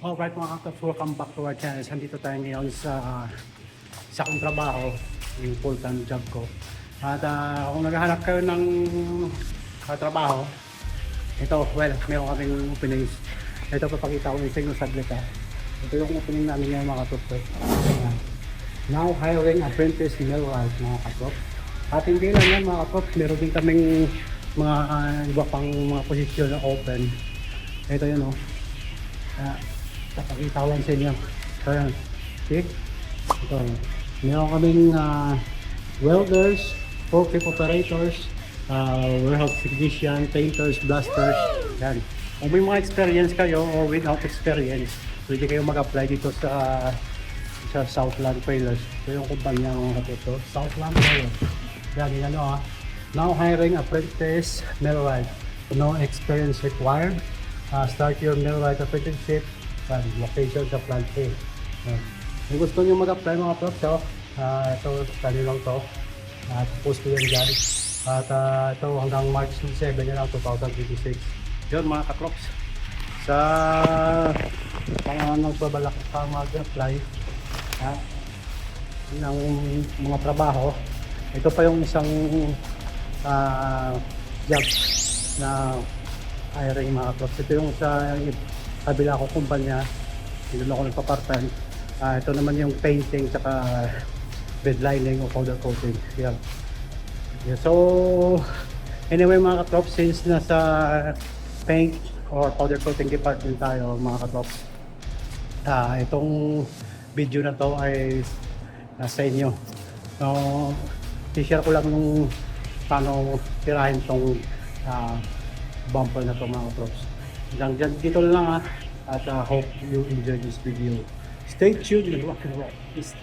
Alright mga katrops, welcome back to our channel. Nandito tayo ngayon sa akong trabaho, yung full-time job ko. At kung naghahanap kayo ng trabaho, ito, well, meron kaming openings. Ito, papakita ko yung sa inyo saglit ha. Ito yung opening namin ngayon mga katrops. Now hiring apprentice millwright mga katrops. At hindi lang yan mga katrops, meron din kaming mga iba pang mga posisyon na open. Ito yun o. Papakita ko lang sa inyo. So yan. See? Ito. Meron kaming welders, forklift operators, warehouse technician, painters, blasters. Yan. Kung may mga experience kayo or without experience, pwede kayo mag-apply dito sa Southland Trailers. Ito yung kumpanya ng ito. Southland Trailers. Yan, yun ano ha. Now hiring apprentice millwright. No experience required. Start your millwright apprenticeship. Location sa plant A. Kung gusto nyo mag-apply mga props, ito study lang to. Post ko yan dyan. At ito hanggang March 7 na lang 2026. Yun mga katrops. Sa pangalan ng babalak pa mag-apply ng mga trabaho, ito pa yung isang job na hiring mga katrops. Ito yung sa kabila ko kumpanya, doon ako nagpa-part-time. Ito naman yung painting saka bedlining o powder coating. Yan. Yeah, so anyway mga katrops, since nasa paint or powder coating department tayo mga katrops, itong video na to ay nasa inyo. So i-share ko lang nung paano tirahin tong bumper na to mga katrops. Hanggang dito lang ha. At hope you enjoy this video. Stay tuned and rock and roll. Peace.